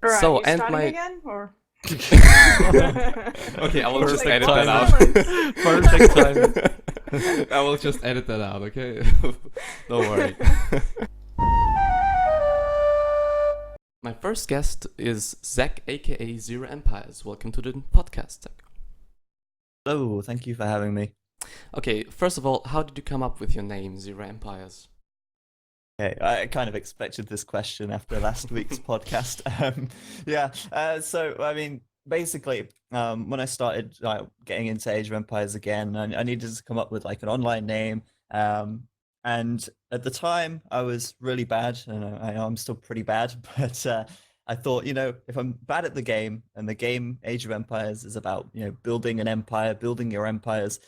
Alright, So, you and starting my again, or? okay, I will just Like, edit what that out. silence? Perfect time. I will just edit that out, okay? Don't worry. My first guest is Zach, aka ZeroEmpires. Welcome to the podcast, Zach. Hello, thank you for having me. Okay, first of all, how did you come up with your name, ZeroEmpires? Okay, I kind of expected this question after last week's podcast. So I mean, basically, when I started getting into Age of Empires again, I needed to come up with like an online name. And at the time, I was really bad, and I know I'm still pretty bad, but I thought, if I'm bad at the game, and the game Age of Empires is about, building an empire, building your empires,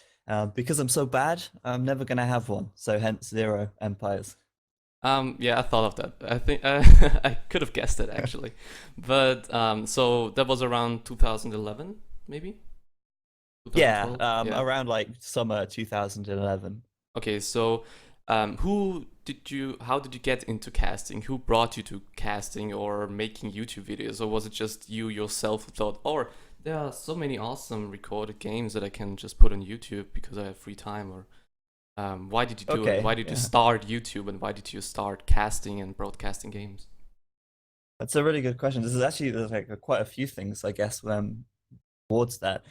because I'm so bad, I'm never gonna have one. So hence Zero Empires. Yeah, I thought of that. I think I could have guessed it actually, but so that was around 2011, maybe. Yeah, 2012? Yeah. around like summer 2011. Okay, so how did you get into casting? Who brought you to casting or making YouTube videos? Or was it just you yourself who thought, oh, there are so many awesome recorded games that I can just put on YouTube because I have free time? Or why did you do it? Okay, Why did you yeah. start YouTube and why did you start casting and broadcasting games? That's a really good question. There's like quite a few things, I guess, towards that.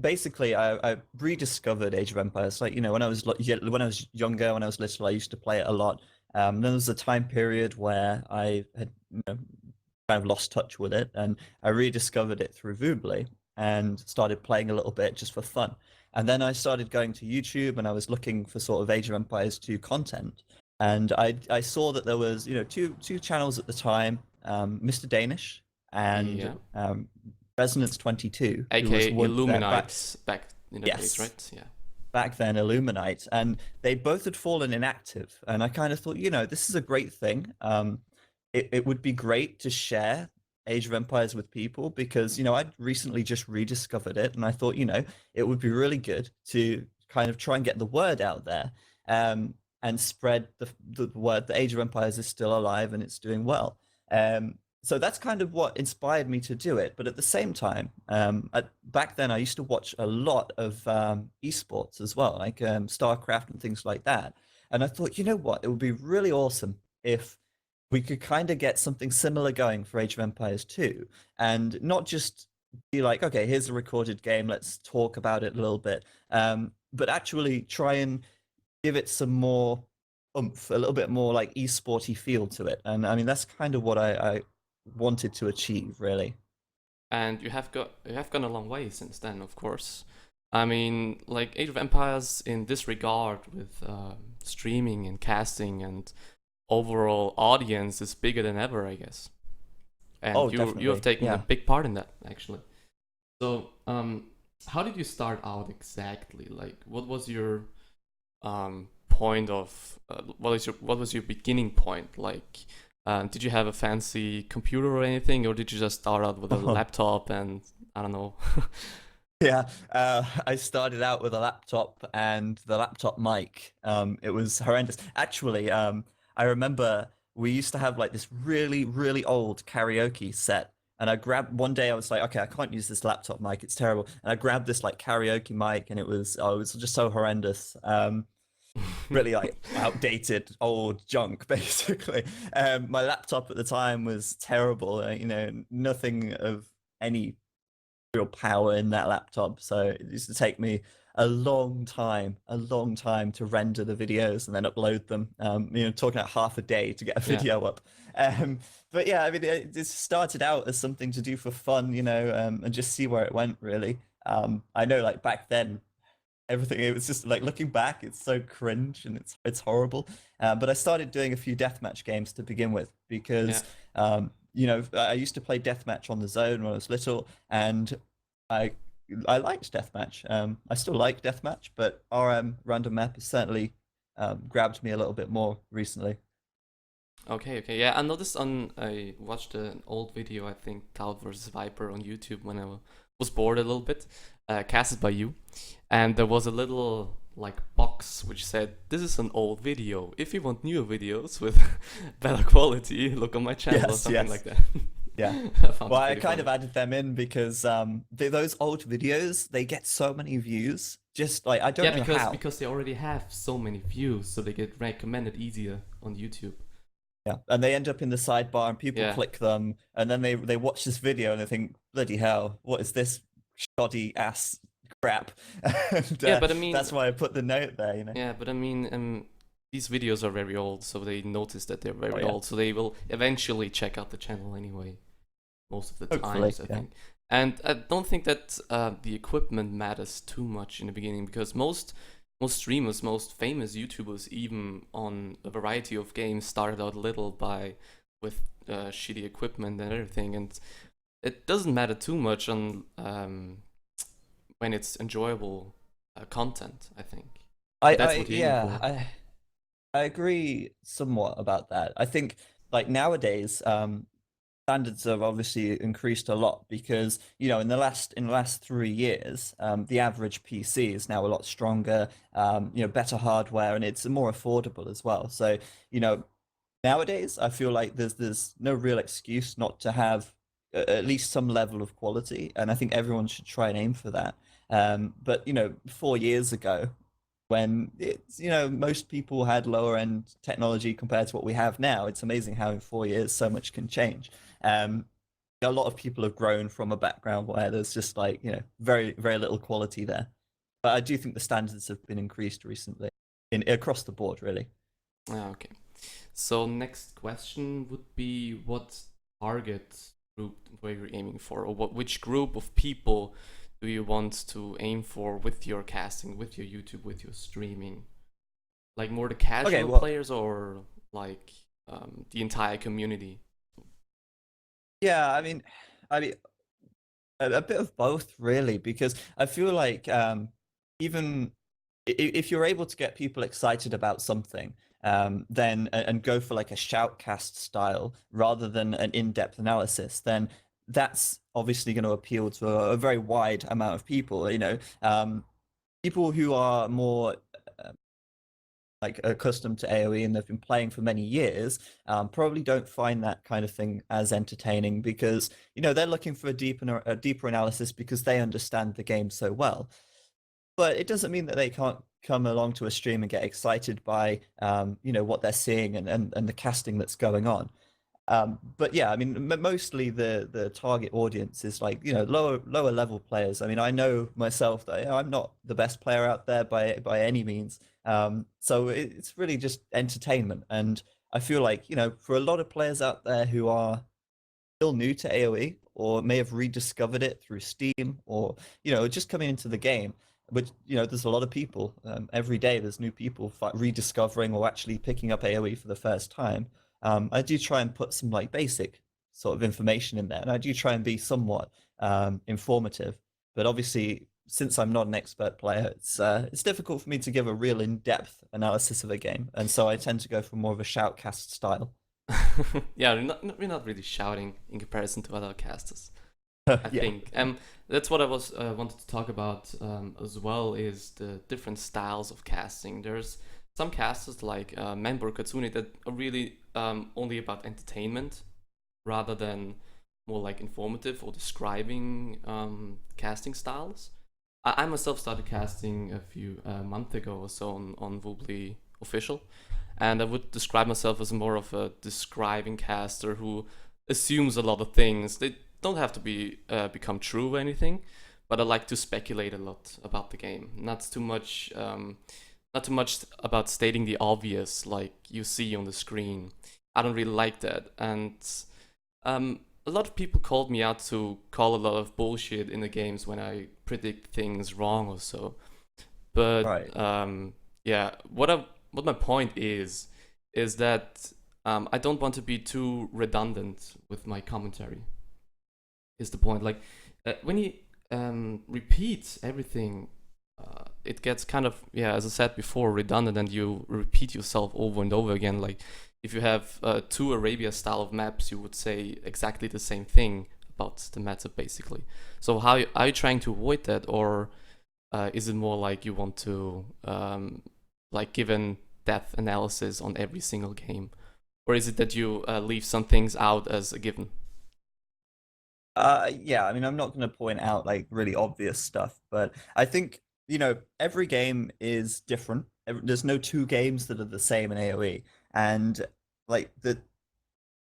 Basically, I rediscovered Age of Empires. Like, when I was when I was younger, when I was little, I used to play it a lot. Then there was a time period where I had kind of lost touch with it, and I rediscovered it through Voobly and started playing a little bit just for fun. And then I started going to YouTube, and I was looking for sort of Age of Empires 2 content. And I saw that there was, two channels at the time, Mr. Danish and Yeah. Resonance 22, who was AKA one Illuminates back in the days, Yes. right? Yeah. back then, Illuminite, and they both had fallen inactive. And I kind of thought, this is a great thing. It would be great to share Age of Empires with people because, I'd recently just rediscovered it, and I thought, it would be really good to kind of try and get the word out there, and spread the word that Age of Empires is still alive and it's doing well. So that's kind of what inspired me to do it. But at the same time, back then I used to watch a lot of esports as well, like StarCraft and things like that. And I thought, you know what, it would be really awesome if we could kind of get something similar going for Age of Empires 2, and not just be like, okay, here's a recorded game, let's talk about it a little bit, but actually try and give it some more oomph, a little bit more like esporty feel to it. And I mean, that's kind of what I wanted to achieve, really. And you have gone a long way since then, of course. I mean, like Age of Empires in this regard with streaming and casting and overall audience is bigger than ever, I guess. And Oh, you have taken yeah. a big part in that, actually. So, how did you start out exactly? Like, what was your point of what was your beginning point? Like, did you have a fancy computer or anything, or did you just start out with a laptop and I don't know? Yeah, I started out with a laptop and the laptop mic. It was horrendous. Actually, I remember we used to have like this really, really old karaoke set. And one day I was like, okay, I can't use this laptop mic. It's terrible. And I grabbed this like karaoke mic, and it was just so horrendous. Really like outdated old junk, basically. My laptop at the time was terrible. Nothing of any real power in that laptop. So it used to take me a long time to render the videos and then upload them. Talking about half a day to get a video up. But yeah, I mean, it started out as something to do for fun, and just see where it went, really. I know, like back then, everything, it was just like looking back, it's so cringe and it's horrible. But I started doing a few deathmatch games to begin with because I used to play deathmatch on the Zone when I was little, and I liked deathmatch. I still like deathmatch, but RM random map has certainly grabbed me a little bit more recently. Okay, yeah. I watched an old video, I think Cloud versus Viper on YouTube when I was bored a little bit, casted by you, and there was a little like box which said, "This is an old video. If you want newer videos with better quality, look on my channel," or something like that. Yeah. I found Well, it I pretty kind of funny. added them in because those old videos, they get so many views. Just like I Yeah, don't know because how. because they already have so many views, so they get recommended easier on YouTube. Yeah, and they end up in the sidebar, and people Yeah, click them, and then they watch this video and they think, "Bloody hell, what is this shoddy ass crap?" And yeah, but I mean, that's why I put the note there. You know. yeah, but I mean, these videos are very old, so they notice that they're Oh very yeah. old, so they will eventually check out the channel anyway, most of the Hopefully, times, I yeah. think. And I don't think that the equipment matters too much in the beginning because most streamers, most famous YouTubers, even on a variety of games, started out little by with shitty equipment and everything, and it doesn't matter too much on when it's enjoyable content, I think. And that's what you're aiming Yeah, for. I agree somewhat about that. I think like nowadays, standards have obviously increased a lot because in the last 3 years, the average PC is now a lot stronger, better hardware, and it's more affordable as well. So you know nowadays I feel like there's no real excuse not to have at least some level of quality, and I think everyone should try and aim for that. But 4 years ago, when it's most people had lower end technology compared to what we have now, it's amazing how in 4 years so much can change. um a lot of people have grown from a background where there's just like very very little quality there, but I do think the standards have been increased recently in across the board, really. Ah, okay. So next question would be what target group were you aiming for, or which group of people do you want to aim for with your casting, with your YouTube, with your streaming? Like more the Okay, casual well, players or like the entire community? yeah, I mean a bit of both, really, because I feel like even if you're able to get people excited about something, then and go for like a shoutcast style rather than an in-depth analysis, then that's obviously going to appeal to a very wide amount of people. People who are more like accustomed to AoE and they've been playing for many years, probably don't find that kind of thing as entertaining because they're looking for a deeper analysis because they understand the game so well. But it doesn't mean that they can't come along to a stream and get excited by what they're seeing and the casting that's going on. But yeah, I mean, mostly the target audience is like lower level players. I mean, I know myself that I'm not the best player out there by any means. So it's really just entertainment, and I feel like for a lot of players out there who are still new to AoE or may have rediscovered it through Steam or just coming into the game. But there's a lot of people every day. There's new people rediscovering or actually picking up AoE for the first time. I do try and put some like basic sort of information in there, and I do try and be somewhat informative. But obviously, since I'm not an expert player, it's difficult for me to give a real in-depth analysis of a game, and so I tend to go for more of a shoutcast style. Yeah, we're not really shouting in comparison to other casters, I Yeah. think. That's what I was wanted to talk about as well, is the different styles of casting. There's some casters like Manbor Katsune that are really only about entertainment rather than more like informative or describing casting styles. I myself started casting a few months ago or so on Woobly official, and I would describe myself as more of a describing caster who assumes a lot of things. They don't have to be become true or anything, but I like to speculate a lot about the game. Not too much about stating the obvious like you see on the screen. I don't really like that, and a lot of people called me out to call a lot of bullshit in the games when I predict things wrong or so. Right. But yeah, what my point is that I don't want to be too redundant with my commentary. Is the point like when you repeat everything, it gets kind of, yeah, as I said before, redundant, and you repeat yourself over and over again. Like if you have two Arabia style of maps, you would say exactly the same thing about the meta basically. So how are you trying to avoid that, or is it more like you want to like give an depth analysis on every single game, or is it that you leave some things out as a given? Yeah, I mean, I'm not going to point out like really obvious stuff, but I think, every game is different. There's no two games that are the same in AoE. And like the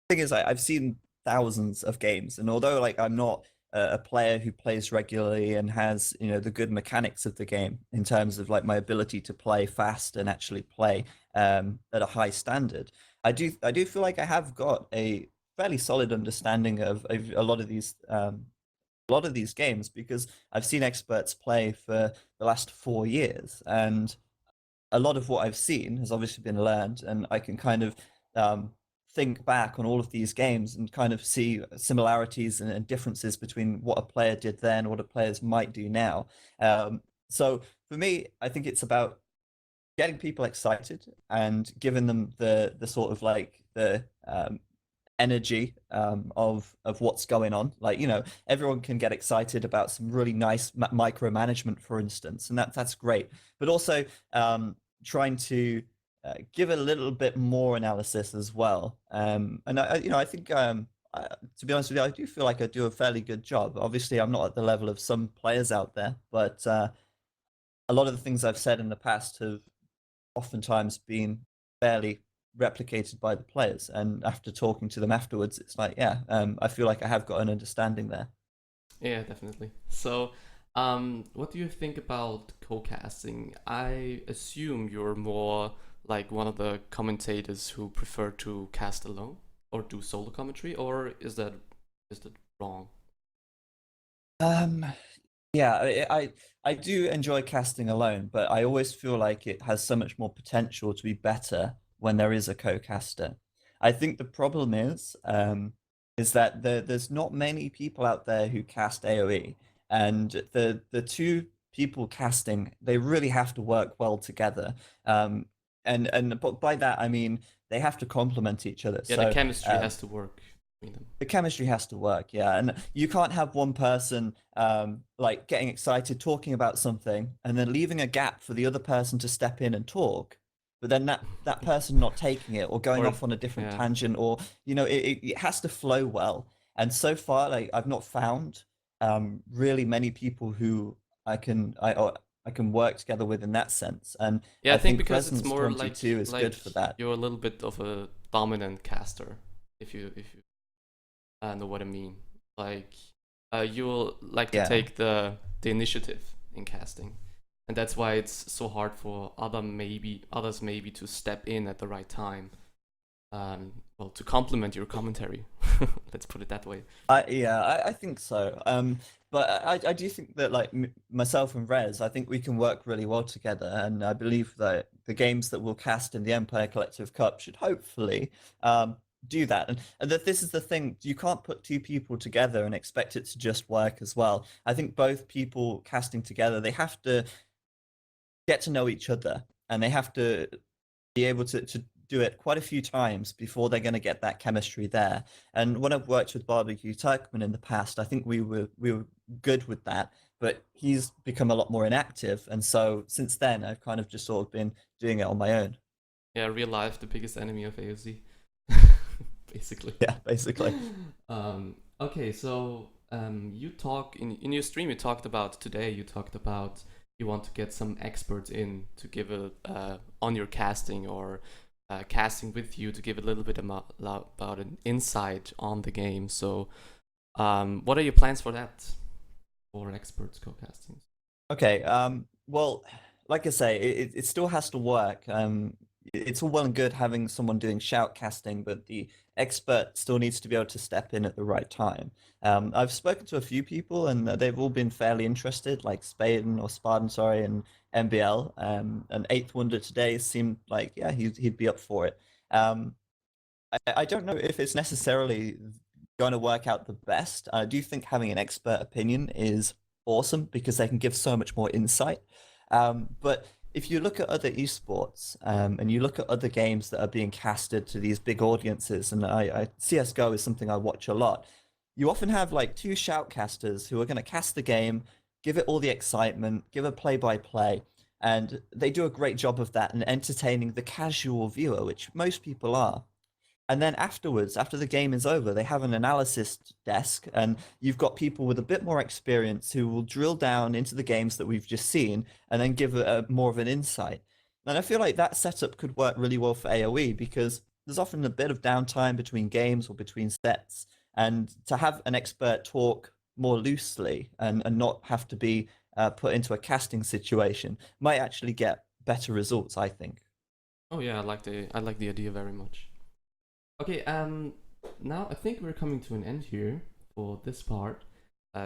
thing is, I've seen thousands of games, and although like I'm not a player who plays regularly and has, the good mechanics of the game in terms of like my ability to play fast and actually play at a high standard, I do feel like I have got a fairly solid understanding of a lot of these games because I've seen experts play for the last 4 years, and a lot of what I've seen has obviously been learned, and I can kind of um, think back on all of these games and kind of see similarities and differences between what a player did then, what a players might do now. So for me, I think it's about getting people excited and giving them the sort of like the energy of what's going on. Like, everyone can get excited about some really nice micromanagement, for instance, and that's great. But also trying to give a little bit more analysis as well. And I think to be honest with you, I do feel like I do a fairly good job. Obviously, I'm not at the level of some players out there, but a lot of the things I've said in the past have oftentimes been fairly replicated by the players. And after talking to them afterwards, it's like, yeah, I feel like I have got an understanding there. Yeah, definitely. So, what do you think about co-casting? I assume you're more like one of the commentators who prefer to cast alone or do solo commentary, or is that wrong? Um, yeah, I do enjoy casting alone, but I always feel like it has so much more potential to be better when there is a co-caster. I think the problem is that there's not many people out there who cast AoE, and the two people casting, they really have to work well together. And but by that I mean they have to complement each other. Yeah, the So chemistry has to work between them. the chemistry has to work, yeah. And you can't have one person like getting excited talking about something and then leaving a gap for the other person to step in and talk, but then that person not taking it or going Or off on a different yeah, tangent, or it has to flow well. And so far, like I've not found really many people who I can work together with in that sense. And yeah. I I think think because it's Resonance more like 22 is good like for that. you're a little bit of a dominant caster, if you know what I mean. Like, you'll like to Yeah. take the initiative in casting, and that's why it's so hard for others maybe to step in at the right time. Well, to complement your commentary. Let's put it that way. I think so. But I do think that like myself and Rez, I think we can work really well together, and I believe that the games that we'll cast in the Empire Collective Cup should hopefully do that. And that this is the thing, you can't put two people together and expect it to just work as well. I think both people casting together, they have to get to know each other, and they have to be able to do it quite a few times before they're going to get that chemistry there. And when I've worked with Barbecue Turkman in the past, I think we were good with that, but he's become a lot more inactive, and so since then I've kind of just sort of been doing it on my own. Yeah, real life, the biggest enemy of AOC, basically. Yeah, basically. Okay, so you talk in your stream. You talked about today. You talked about you want to get some experts in to give a on your casting or casting with you to give a little bit about an insight on the game. So, what are your plans for that? For experts co-casting? Okay. Well, like I say, it still has to work. It's all well and good having someone doing shoutcasting, but the expert still needs to be able to step in at the right time. I've spoken to a few people, and they've all been fairly interested, like Spartan, sorry, and MBL. And Eighth Wonder today seemed like, yeah, he'd be up for it. I don't know if it's necessarily going to work out the best. I do think having an expert opinion is awesome because they can give so much more insight. But if you look at other esports and you look at other games that are being casted to these big audiences, and CS:GO is something I watch a lot, you often have like two shoutcasters who are going to cast the game, give it all the excitement, give a play-by-play, and they do a great job of that and entertaining the casual viewer, which most people are. And then afterwards, after the game is over, they have an analysis desk, and you've got people with a bit more experience who will drill down into the games that we've just seen and then give more of an insight. And I feel like that setup could work really well for AoE because there's often a bit of downtime between games or between sets. And to have an expert talk more loosely and not have to be put into a casting situation might actually get better results, I think. Oh yeah, I like the idea very much. Okay, now I think we're coming to an end here for this part.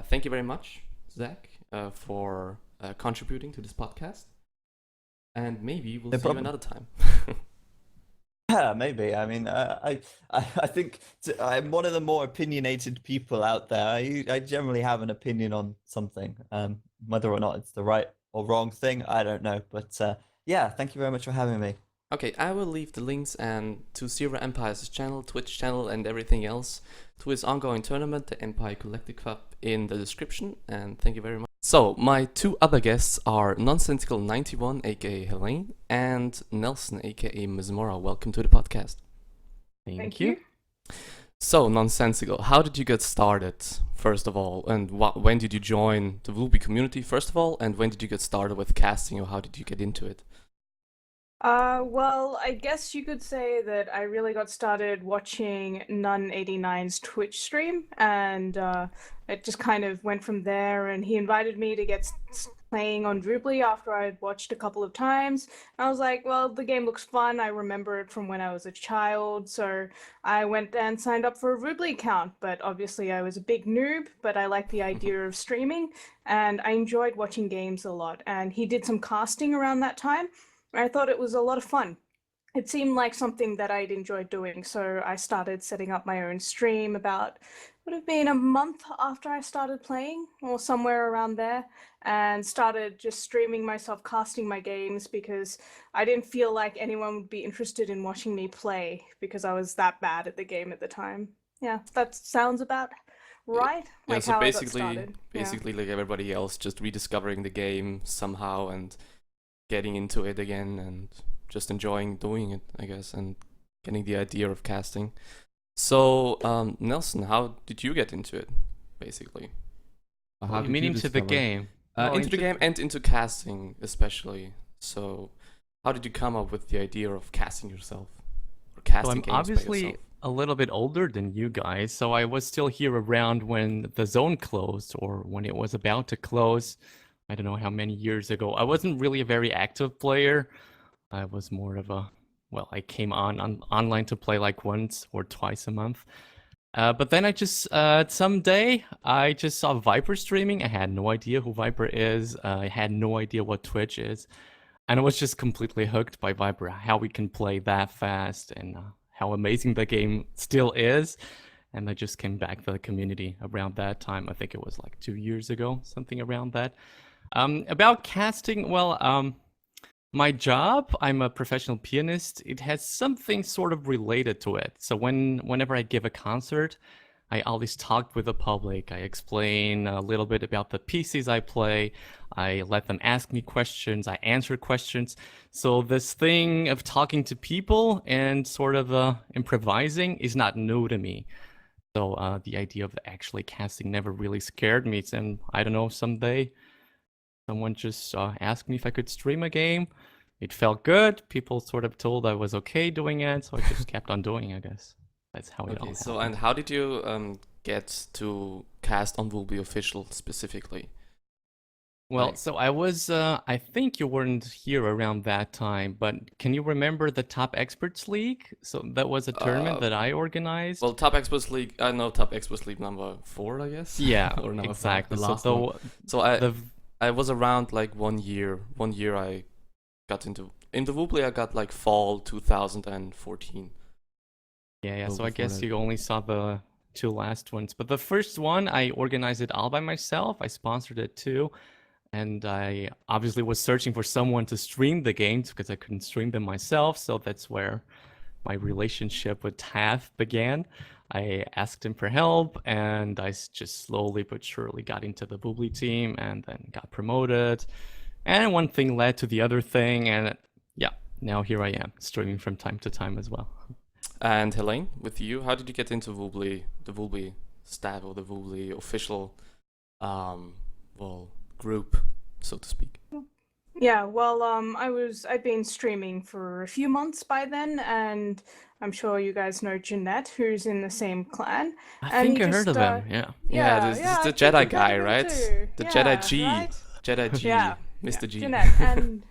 Thank you very much, Zach, for contributing to this podcast, and maybe we'll No see you problem. another time. Yeah, maybe. I mean, I think I'm one of the more opinionated people out there. I generally have an opinion on something. Whether or not it's the right or wrong thing, I don't know. But yeah, thank you very much for having me. Okay, I will leave the links and to Zero Empires' channel, Twitch channel, and everything else to his ongoing tournament, the Empire Collective Cup, in the description. And thank you very much. So my two other guests are Nosensical91, aka Helene, and Nelson, aka Masmorra. Welcome to the podcast. Thank you. So Nonsensical, how did you get started, first of all, and when did you join the Ruby community, first of all, and when did you get started with casting, or how did you get into it? Well, I guess you could say that I really got started watching Nun89's Twitch stream, and it just kind of went from there. And he invited me to get playing on Drupally after I'd watched a couple of times. I was like, well, the game looks fun. I remember it from when I was a child, so I went and signed up for a Drupally account. But obviously, I was a big noob, but I liked the idea of streaming, and I enjoyed watching games a lot. And he did some casting around that time. I thought it was a lot of fun. It seemed like something that I'd enjoy doing, so I started setting up my own stream about, would have been a month after I started playing, or somewhere around there, and started just streaming myself casting my games because I didn't feel like anyone would be interested in watching me play because I was that bad at the game at the time. Yeah, that sounds about right, Yeah, like so how I got basically, started. Yeah. basically like everybody else, just rediscovering the game somehow and getting into it again and just enjoying doing it, I guess, and getting the idea of casting. So, Nelson, how did you get into it, basically? How did you into the discover? game? Into the game and into casting, especially. So, how did you come up with the idea of casting yourself? Or So casting I'm games by obviously yourself? a little bit older than you guys, so I was still here around when the zone closed or when it was about to close. I don't know how many years ago. I wasn't really a very active player. I was more of a, well, I came on online to play like once or twice a month. But then I just, someday, I just saw Viper streaming. I had no idea who Viper is. I had no idea what Twitch is. And I was just completely hooked by Viper, how we can play that fast and how amazing the game still is. And I just came back to the community around that time. I think it was like 2 years ago, something around that. About casting, well, my job, I'm a professional pianist. It has something sort of related to it. So whenever I give a concert, I always talk with the public. I explain a little bit about the pieces I play. I let them ask me questions. I answer questions. So this thing of talking to people and sort of improvising is not new to me. So the idea of actually casting never really scared me. And I don't know, someday someone just asked me if I could stream a game. It felt good. People sort of told I was okay doing it, so I just kept on doing it, I guess. That's how it all Okay, so happened. and how did you get to cast on Will Be Official specifically? Well, Like- so I was, I think you weren't here around that time, but can you remember the Top Experts League? So that was a tournament that I organized. Well, Top Experts League, I know Top Experts League number 4, I guess. Yeah, or number 5, exactly. the So last the, one. So I the I was around like 1 year. 1 year I got into Woobly. I got like fall 2014. Yeah, Well, so I before guess that. you only saw the 2 last ones. But the first one, I organized it all by myself. I sponsored it too. And I obviously was searching for someone to stream the games because I couldn't stream them myself. So that's where my relationship with Tav began. I asked him for help, and I just slowly but surely got into the Boobly team and then got promoted. And one thing led to the other thing, and yeah, now here I am, streaming from time to time as well. And Helene, with you, how did you get into the Woobly staff or the Woobly official, well, group, so to speak? Yeah, well, I'd been streaming for a few months by then, and I'm sure you guys know Jeanette, who's in the same clan. I And think he I heard just, of him. Yeah. Yeah, yeah, this yeah, is the I think Jedi you've heard guy, of him right? too. The Yeah, Jedi G. right? Jedi G. Yeah, Mr. yeah, G. Jeanette, and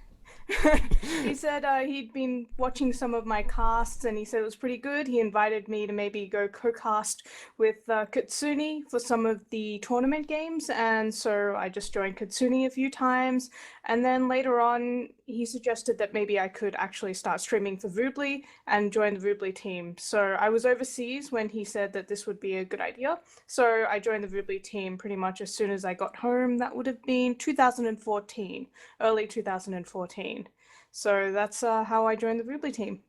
he said he'd been watching some of my casts and he said it was pretty good. He invited me to maybe go co-cast with Katsuni for some of the tournament games, and so I just joined Katsuni a few times. And then later on, he suggested that maybe I could actually start streaming for Voobly and join the Voobly team. So I was overseas when he said that this would be a good idea. So I joined the Voobly team pretty much as soon as I got home. That would have been 2014, early 2014. So that's how I joined the Voobly team.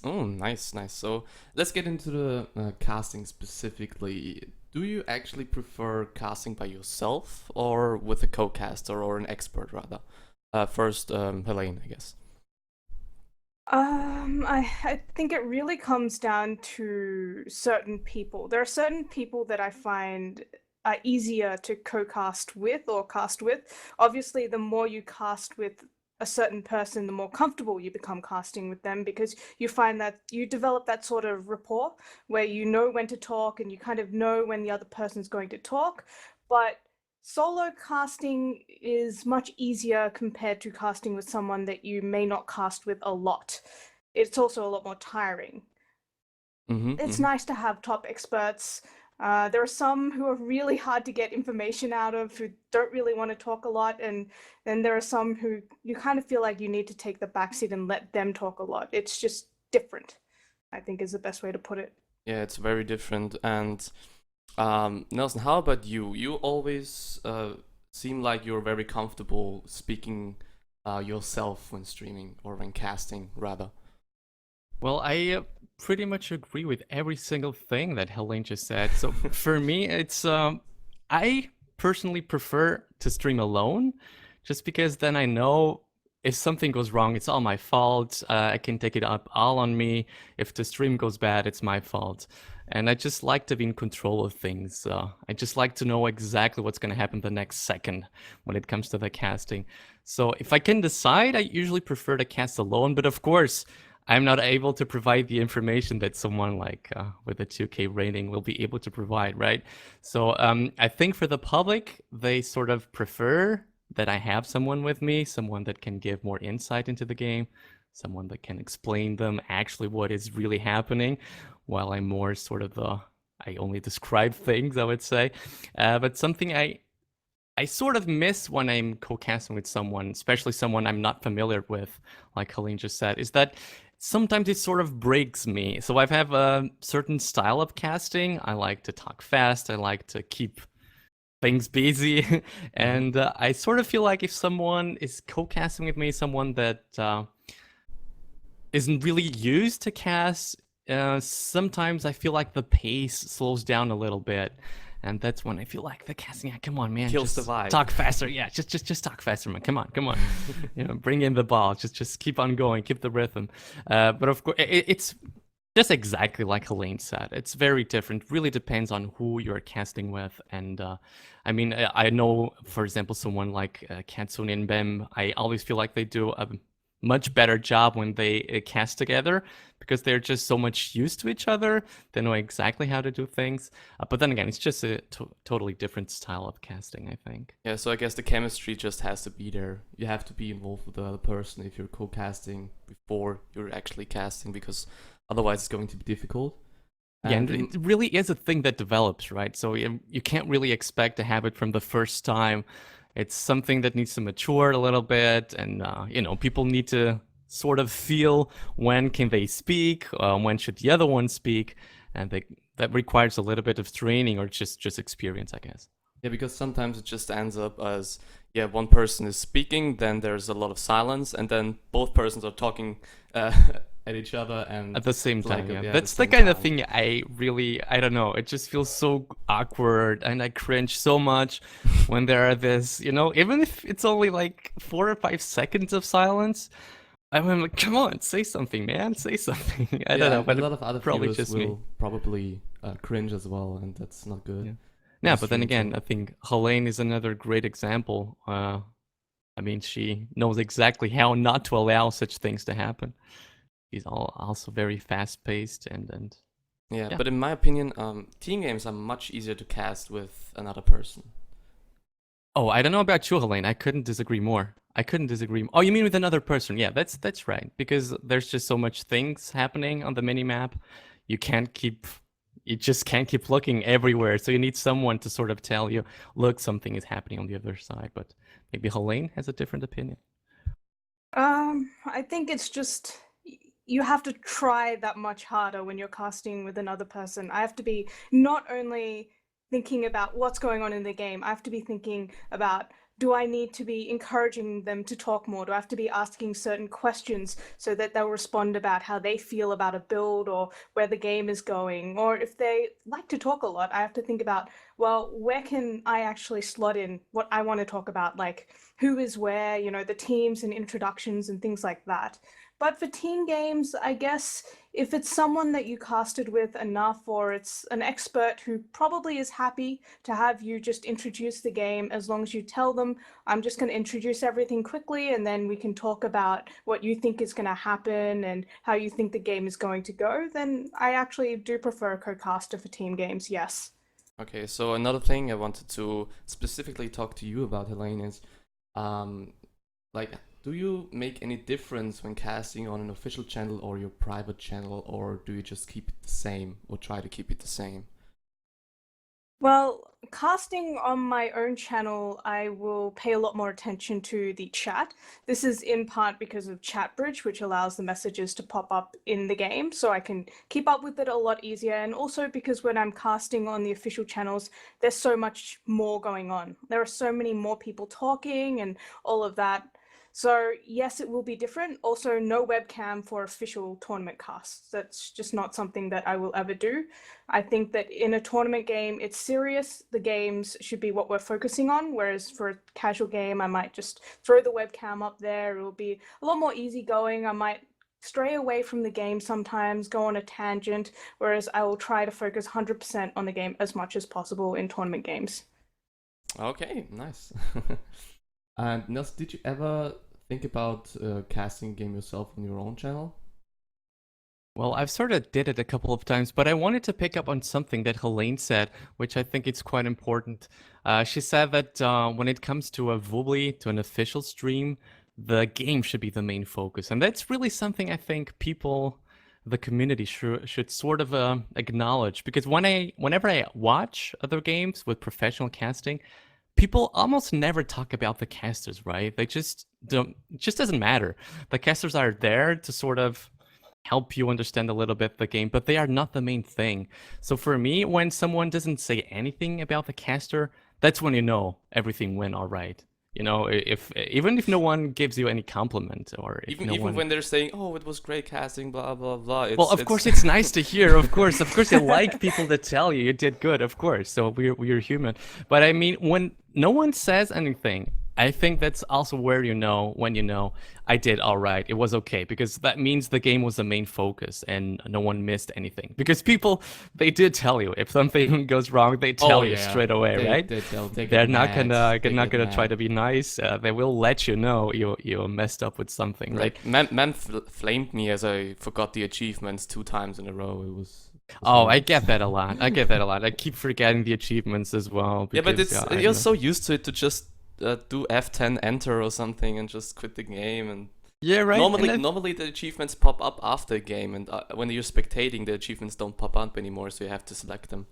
Oh, nice, nice. So let's get into the casting specifically. Do you actually prefer casting by yourself or with a co-caster or an expert rather? First, Helene, I guess. I think it really comes down to certain people. There are certain people that I find are easier to co-cast with or cast with. Obviously, the more you cast with a certain person, the more comfortable you become casting with them, because you find that you develop that sort of rapport where you know when to talk and you kind of know when the other person's going to talk. But solo casting is much easier compared to casting with someone that you may not cast with a lot. It's also a lot more tiring. It's nice to have top experts. There are some who are really hard to get information out of, who don't really want to talk a lot, and then there are some who you kind of feel like you need to take the backseat and let them talk a lot. It's just different, I think is the best way to put it. Yeah, it's very different. And Nelson, how about you? You always seem like you're very comfortable speaking yourself when streaming or when casting, rather. Well, I pretty much agree with every single thing that Helene just said. So for me, it's I personally prefer to stream alone, just because then I know if something goes wrong, it's all my fault. I can take it up all on me. If the stream goes bad, it's my fault. And I just like to be in control of things. I just like to know exactly what's going to happen the next second when it comes to the casting. So if I can decide, I usually prefer to cast alone. But of course, I'm not able to provide the information that someone like with a 2K rating will be able to provide, right? So I think for the public, they sort of prefer that I have someone with me, someone that can give more insight into the game, someone that can explain them actually what is really happening, while I'm more sort of I only describe things, I would say. But something I sort of miss when I'm co-casting with someone, especially someone I'm not familiar with, like Helene just said, is that sometimes it sort of breaks me. So I have a certain style of casting. I like to talk fast. I like to keep things busy. And I sort of feel like if someone is co-casting with me, someone that isn't really used to cast, sometimes I feel like the pace slows down a little bit. And that's when I feel like the casting, come on, man, Kills just the vibe. talk faster. Yeah, just talk faster, man. Come on. Bring in the ball. Just keep on going, keep the rhythm. But of course, it's just exactly like Helene said. It's very different. Really depends on who you're casting with. And I mean, I know, for example, someone like Katsune and Bem. I always feel like they do a much better job when they cast together, because they're just so much used to each other. They know exactly how to do things. But then again, it's just a totally different style of casting, I think. Yeah, so I guess the chemistry just has to be there. You have to be involved with the other person if you're co-casting before you're actually casting, because otherwise it's going to be difficult. Yeah, and it really is a thing that develops, right? So you can't really expect to have it from the first time. It's something that needs to mature a little bit, and people need to sort of feel when can they speak, when should the other one speak, and that requires a little bit of training or just experience, I guess. Yeah, because sometimes it just ends up as, one person is speaking, then there's a lot of silence, and then both persons are talking at each other and at the same time. like, Yeah, yeah, that's the the same kind of time. thing I don't know. It just feels so awkward, and I cringe so much when there are this, even if it's only like 4 or 5 seconds of silence. I'm like, come on, say something, man, say something. I Yeah, don't know, and but a lot of other probably viewers just will me. probably cringe as well, and that's not good. Yeah. on Yeah, but then stream, again, so- I think Helene is another great example. I mean, she knows exactly how not to allow such things to happen. She's also very fast-paced and Yeah, Yeah. but in my opinion, team games are much easier to cast with another person. Oh, I don't know about you, Helene. I couldn't disagree more. Oh, you mean with another person? Yeah, that's right. Because there's just so much things happening on the mini map. You just can't keep looking everywhere. So you need someone to sort of tell you, look, something is happening on the other side. But maybe Helene has a different opinion. I think it's just you have to try that much harder when you're casting with another person. I have to be not only thinking about what's going on in the game, I have to be thinking about, do I need to be encouraging them to talk more? Do I have to be asking certain questions so that they'll respond about how they feel about a build or where the game is going? Or if they like to talk a lot, I have to think about, well, where can I actually slot in what I want to talk about? Like who is where, the teams and introductions and things like that. But for team games, I guess if it's someone that you casted with enough, or it's an expert who probably is happy to have you just introduce the game, as long as you tell them, I'm just going to introduce everything quickly, and then we can talk about what you think is going to happen and how you think the game is going to go, then I actually do prefer a co-caster for team games, yes. Okay, so another thing I wanted to specifically talk to you about, Helene, is like, do you make any difference when casting on an official channel or your private channel, or do you just keep it the same or try to keep it the same? Well, casting on my own channel, I will pay a lot more attention to the chat. This is in part because of ChatBridge, which allows the messages to pop up in the game, so I can keep up with it a lot easier. And also because when I'm casting on the official channels, there's so much more going on. There are so many more people talking and all of that. So yes, it will be different. Also, no webcam for official tournament casts. That's just not something that I will ever do. I think that in a tournament game, it's serious. The games should be what we're focusing on, whereas for a casual game, I might just throw the webcam up there. It will be a lot more easygoing. I might stray away from the game sometimes, go on a tangent, whereas I will try to focus 100% on the game as much as possible in tournament games. Okay, nice. And Nils, did you ever think about casting a game yourself on your own channel? Well, I've sort of did it a couple of times, but I wanted to pick up on something that Helene said, which I think it's quite important. She said that when it comes to a Woobly, to an official stream, the game should be the main focus. And that's really something I think people, the community should sort of acknowledge. Because whenever I watch other games with professional casting, people almost never talk about the casters, right? They just don't, it just doesn't matter. The casters are there to sort of help you understand a little bit the game, but they are not the main thing. So for me, when someone doesn't say anything about the caster, that's when you know everything went all right. If even if no one gives you any compliment, or if Even no even one... when they're saying, "Oh, it was great casting," blah blah blah. Well, of course it's nice to hear. Of course, you like people to tell you did good. Of course, so we're human. But I mean, when no one says anything, I think that's also where when I did all right. It was okay, because that means the game was the main focus and no one missed anything. Because people, they did tell you if something goes wrong, they tell you straight away, right? They're not gonna try to be nice. They will let you know you messed up with something, right? Like man flamed me as I forgot the achievements 2 times in a row. It was Oh, I get that a lot. I keep forgetting the achievements as well. Yeah, but because, you're so used to it to just do F10 enter or something and just quit the game. And yeah, right. Normally the achievements pop up after a game, and when you're spectating, the achievements don't pop up anymore, so you have to select them.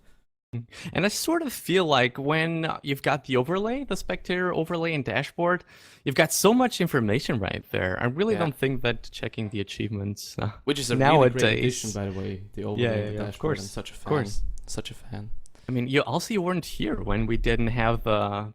And I sort of feel like when you've got the overlay, the spectator overlay and dashboard, you've got so much information right there. I really don't think that checking the achievements which is a nowadays, really great addition, by the way. The overlay and the dashboard. Of course. I'm such a fan. Of course. Such a fan. I mean, you weren't here when we didn't have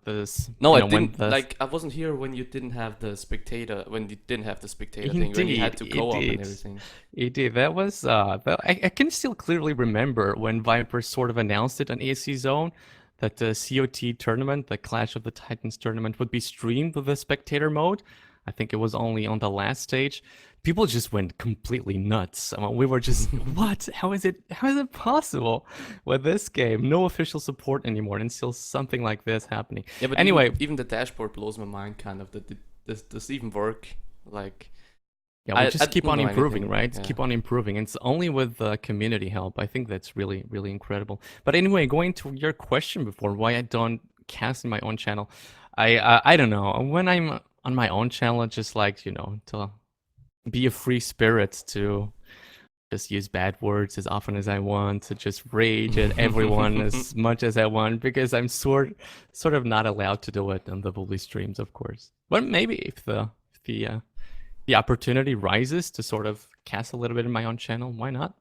this. No, I didn't. I wasn't here when you didn't have the spectator. When you didn't have the spectator thing. When you had to co-op and everything. It did. That was. I can still clearly remember when Viper sort of announced it on ASC Zone that the COT tournament, the Clash of the Titans tournament, would be streamed with the spectator mode. I think it was only on the last stage. people just went completely nuts. I mean, we were just, what? How is it possible with this game? No official support anymore, and still something like this happening. Yeah, but anyway, even the dashboard blows my mind. Kind of that this even work. Like, yeah, we just keep don't on know improving, anything. right? Yeah. Keep on improving. It's only with community help. I think that's really, really incredible. But anyway, going to your question before, why I don't cast in my own channel, I don't know. When I'm on my own channel, I just like, you know, to be a free spirit, to just use bad words as often as I want, to just rage at everyone as much as I want, because I'm sort of not allowed to do it on the bully streams, of course. But maybe if the opportunity rises to sort of cast a little bit in my own channel, why not?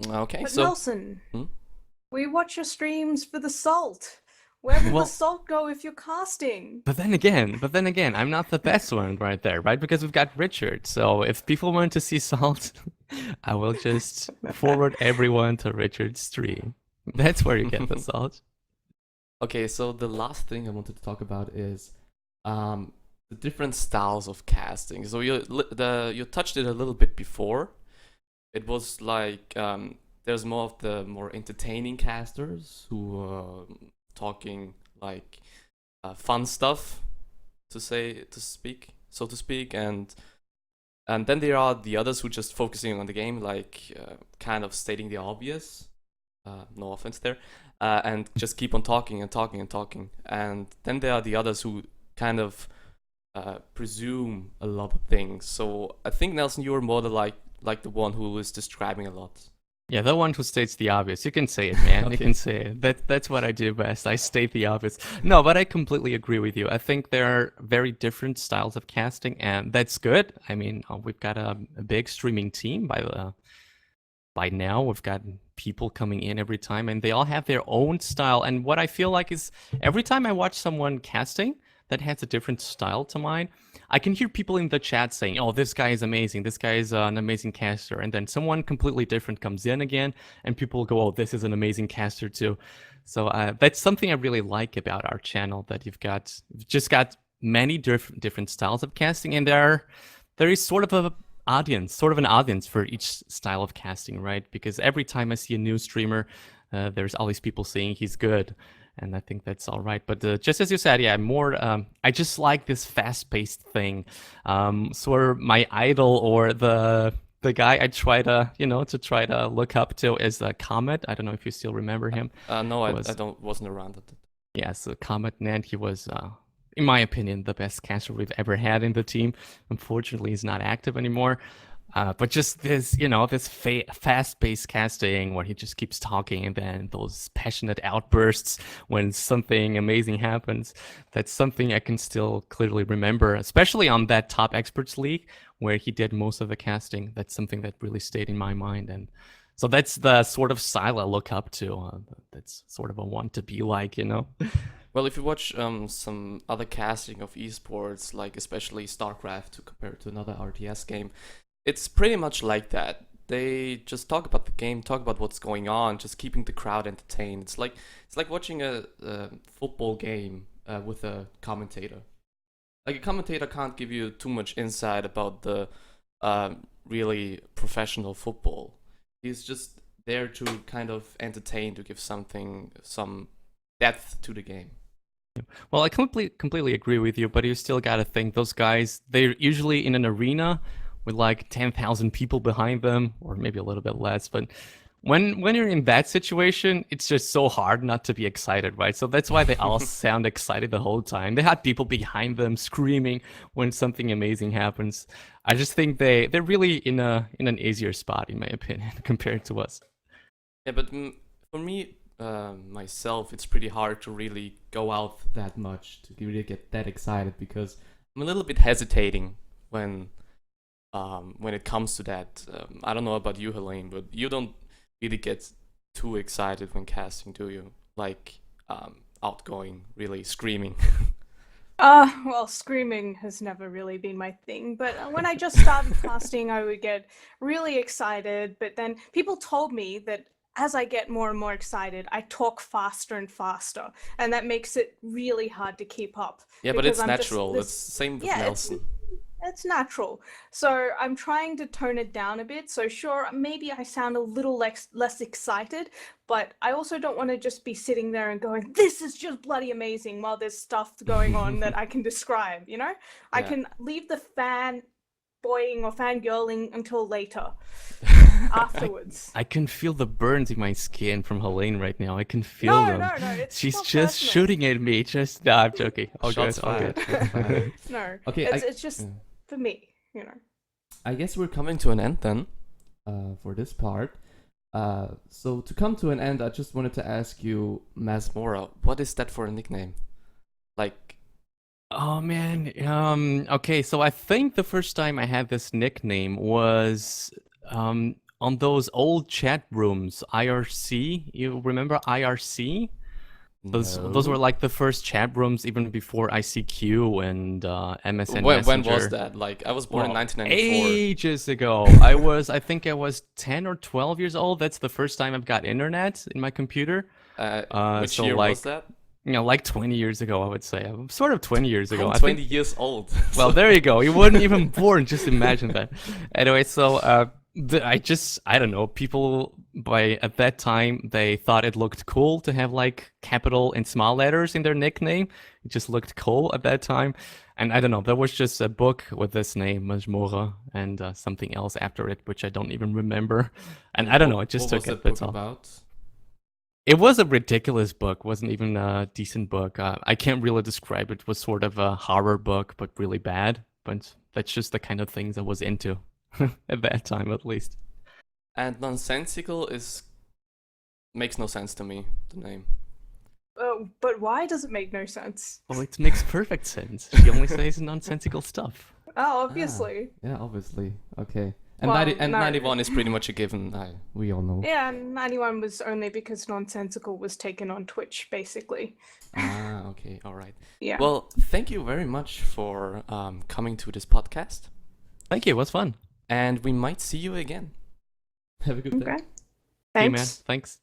Okay, But so Nelson, Hmm? we watch your streams for the salt. Where will Well- the salt go if you're casting? But then again, I'm not the best one right there, right? Because we've got Richard. So if people want to see Salt, I will just forward everyone to Richard's stream. That's where you get the Salt. Okay, so the last thing I wanted to talk about is the different styles of casting. So you touched it a little bit before. It was like there's more of the more entertaining casters who talking like fun stuff so to speak, and then there are the others who just focusing on the game, like kind of stating the obvious. No offense there. And just keep on talking and talking and talking. And then there are the others who kind of presume a lot of things. So I think, Nelson, you are more like the one who is describing a lot. Yeah, the one who states the obvious. You can say it, man. You Okay. can say it. That's what I do best. I state the obvious. No, but I completely agree with you. I think there are very different styles of casting, and that's good. I mean, we've got a big streaming team by now. We've got people coming in every time, and they all have their own style. And what I feel like is every time I watch someone casting that has a different style to mine, I can hear people in the chat saying, oh, this guy is amazing. This guy is an amazing caster. And then someone completely different comes in again, and people go, oh, this is an amazing caster too. So that's something I really like about our channel, that you've just got many different styles of casting, and there is sort of an audience for each style of casting, right? Because every time I see a new streamer, there's all these people saying he's good. And I think that's all right. But just as you said, yeah, I just like this fast-paced thing. So my idol, or the guy I try to look up to, is Comet. I don't know if you still remember him. No, I wasn't around at that. Yeah, so Comet Nant, he was, in my opinion, the best caster we've ever had in the team. Unfortunately, he's not active anymore. But just this, this fast-paced casting where he just keeps talking, and then those passionate outbursts when something amazing happens, that's something I can still clearly remember, especially on that Top Experts League where he did most of the casting. That's something that really stayed in my mind. And so that's the sort of style I look up to. That's sort of a want to be like, Well, if you watch some other casting of esports, like especially StarCraft, to compare to another RTS game, it's pretty much like that. They just talk about the game, talk about what's going on, just keeping the crowd entertained. It's like watching a football game with a commentator. Like, a commentator can't give you too much insight about the really professional football. He's just there to kind of entertain, to give some depth to the game. Well, I completely agree with you, but you still gotta think those guys, they're usually in an arena with like 10,000 people behind them, or maybe a little bit less. But when you're in that situation, it's just so hard not to be excited, right? So that's why they all sound excited the whole time. They had people behind them screaming when something amazing happens. I just think they're really in an easier spot, in my opinion, compared to us. Yeah, but for me, myself, it's pretty hard to really go out that much, to really get that excited, because I'm a little bit hesitating when it comes to that. I don't know about you, Helene, but you don't really get too excited when casting, do you? Like, outgoing, really screaming. Well, screaming has never really been my thing, but when I just started casting, I would get really excited, but then people told me that as I get more and more excited, I talk faster and faster, and that makes it really hard to keep up. Yeah, but because it's I'm just natural. this- It's same with yeah, Nelson. it's natural. So I'm trying to tone it down a bit. So sure, maybe I sound a little less excited, but I also don't want to just be sitting there and going, "This is just bloody amazing," while there's stuff going on that I can describe. You know, I Yeah. can leave the fanboying or fangirling until later, afterwards. I can feel the burns in my skin from Helene right now. I can feel No, them. no, it's She's not just personal. shooting at me. Just no, I'm joking. All Shots good. All fired. good. Shots fired. No, Okay, it's just yeah. for me. You know. I guess we're coming to an end then, for this part. So to come to an end, I just wanted to ask you, Masmorra, what is that for a nickname? Like, Oh man. Okay, so I think the first time I had this nickname was on those old chat rooms, IRC. You remember IRC? Those were no. like the first chat rooms even before ICQ and MSN When Messenger. was that? Like, I was born in Well, 1994. ages ago. I think I was 10 or 12 years old. That's the first time I've got internet in my computer. Which so year like, was that? you know, like 20 years ago, I would say. Sort of 20 years ago. I'm I 20 think. years old. Well, there you go. You weren't even born. Just imagine that. Anyway, so I don't know. People at that time, they thought it looked cool to have like capital and small letters in their nickname. It just looked cool at that time. And I don't know. There was just a book with this name, Masmorra, and something else after it, which I don't even remember. And I don't know. I just what took was it. that That's book all. about? It was a ridiculous book. Wasn't even a decent book. I can't really describe it. It was sort of a horror book, but really bad. But that's just the kind of things I was into at that time, at least. And nonsensical makes no sense to me, the name. But why does it make no sense? Well, it makes perfect sense. She only says nonsensical stuff. Oh, obviously. Yeah, obviously. Okay. And, Well, 91 is pretty much a given. We all know. Yeah, 91 was only because Nonsensical was taken on Twitch, basically. Okay, all right. Yeah. Well, thank you very much for coming to this podcast. Thank you. It was fun. And we might see you again. Have a good day. Okay. See you, man. Thanks. Thanks.